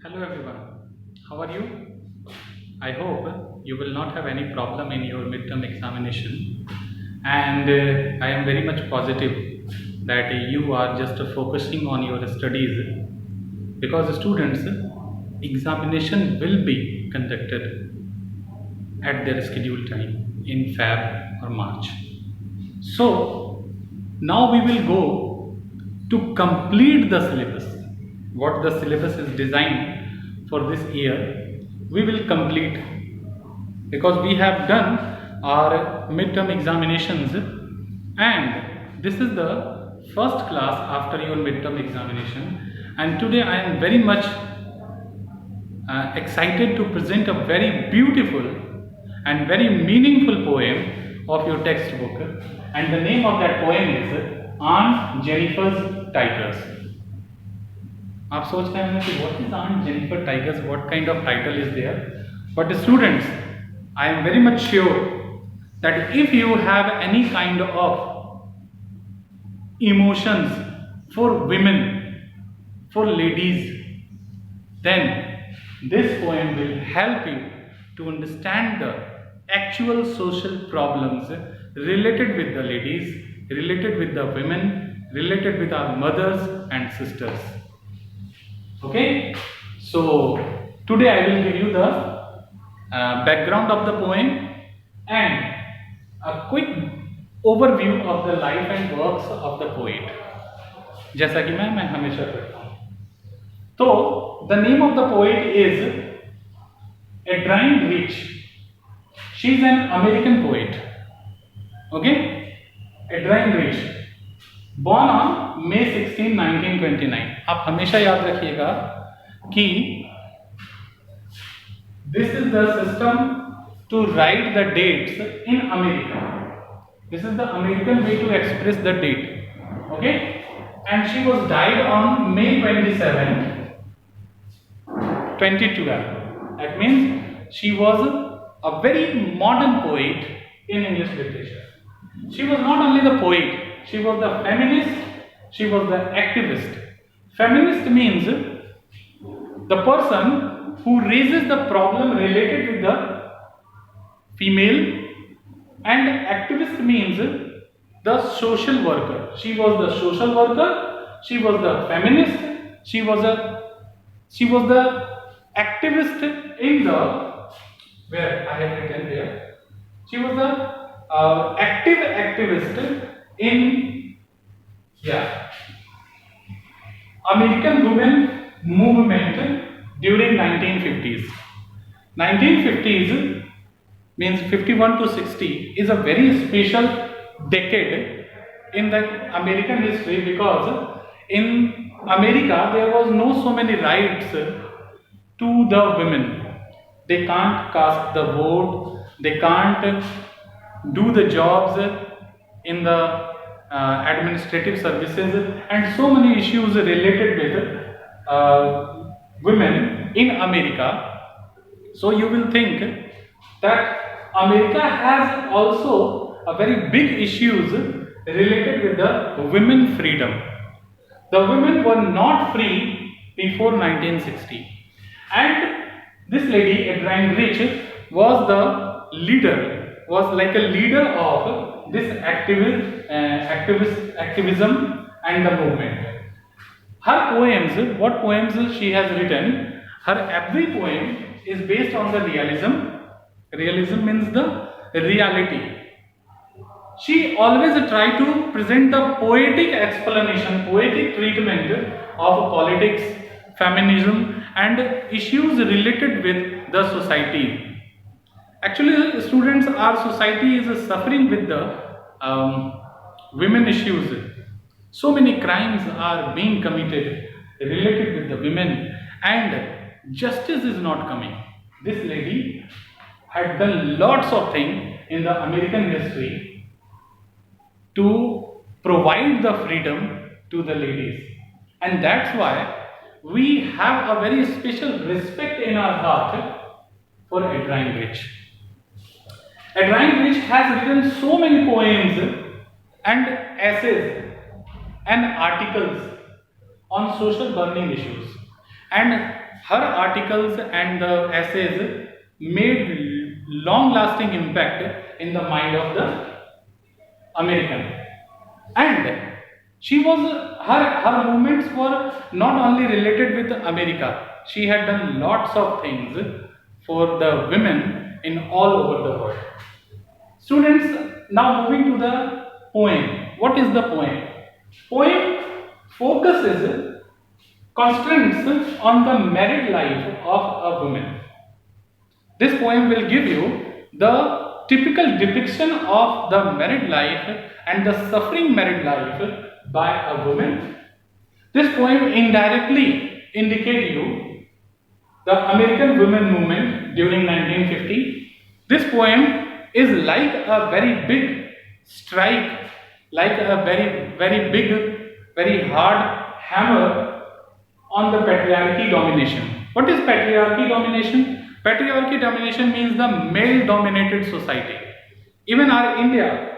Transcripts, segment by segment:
Hello everyone, how are you? I hope you will not have any problem in your midterm examination, and I am very much positive that you are just focusing on your studies because students examination will be conducted at their scheduled time in Feb or March. So now we will go to complete the syllabus. What the syllabus is designed for this year, we will complete because we have done our midterm examinations, and this is the first class after your midterm examination. And today I am very much excited to present a very beautiful and very meaningful poem of your textbook, and the name of that poem is Aunt Jennifer's Tigers. आप सोच रहे होंगे कि what is Aunt Jennifer Tigers, what kind of title is there? But students, I am very much sure that if you have any kind of emotions for women, for ladies, then this poem will help you to understand the actual social problems related with the ladies, related with the women, related with our mothers and sisters. Okay, so today I will give you the background of the poem and a quick overview of the life and works of the poet, जैसा कि मैं हमेशा करता हूँ. तो the name of the poet is Adrienne Rich. She is an American poet. Okay, Adrienne Rich, born on May 16, 1929. आप हमेशा याद रखिएगा कि this is the system to write the dates in America. This is the American way to express the date. Okay, and she was died on May 27, 2012. That means she was a very modern poet in English literature. She was not only the poet, she was the feminist, she was the activist. Feminist means the person who raises the problem related with the female, and activist means the social worker. She was the social worker, she was the feminist, she was the activist in the, where I have written there, she was the active activist in American women movement during 1950s. 1950s means 51 to 60 is a very special decade in the American history, because in America there was no so many rights to the women. They can't cast the vote, they can't do the jobs in the administrative services, and so many issues related with women in America. So you will think that America has also a very big issues related with the women freedom. The women were not free before 1960, and this lady Adrienne Rich was the leader, was like a leader of this activism and the movement. Her poems, what poems she has written, her every poem is based on the realism. Realism means the reality. She always tried to present the poetic explanation, poetic treatment of politics, feminism, and issues related with the society. Actually, students, our society is suffering with the women issues. So many crimes are being committed related with the women, and justice is not coming. This lady had done lots of things in the American history to provide the freedom to the ladies, and that's why we have a very special respect in our heart for Adrienne Rich. Adrienne Rich has written so many poems and essays and articles on social burning issues, and her articles and the essays made long lasting impact in the mind of the American. And she was her movements were not only related with America. She had done lots of things for the women in all over the world. Students, now moving to the poem. What is the poem? Poem focuses constraints on the married life of a woman. This poem will give you the typical depiction of the married life and the suffering married life by a woman. This poem indirectly indicates you the American women movement during 1950. This poem is like a very big strike, like a very big, very hard hammer on the patriarchy domination. What is patriarchy domination? Patriarchy domination means the male dominated society. Even our India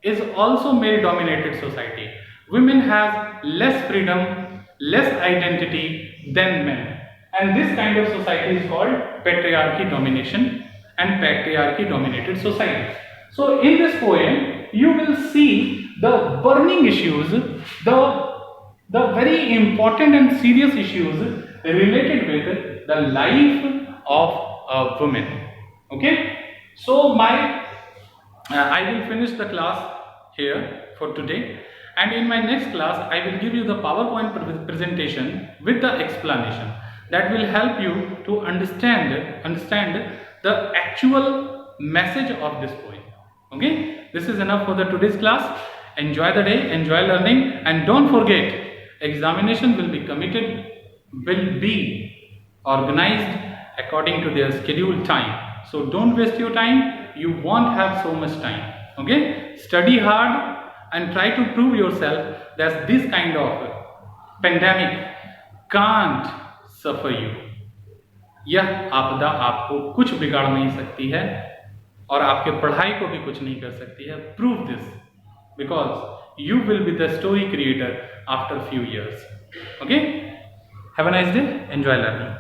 is also male dominated society. Women have less freedom, less identity than men. And this kind of society is called patriarchy domination and patriarchy dominated society. So in this poem, you will see the burning issues, the very important and serious issues related with the life of a woman. Okay, so I will finish the class here for today, and in my next class I will give you the PowerPoint presentation with the explanation that will help you to understand the actual message of this poem. Okay, this is enough for the today's class. Enjoy the day, enjoy learning, and don't forget, examination will be organized according to their scheduled time. So don't waste your time. You won't have so much time. Okay, study hard and try to prove yourself that this kind of pandemic can't suffer you. यह आपदा आपको कुछ बिगाड़ नहीं सकती है और आपके पढ़ाई को भी कुछ नहीं कर सकती है. Prove this because you will be the story creator after few years. Okay, have a nice day, enjoy learning.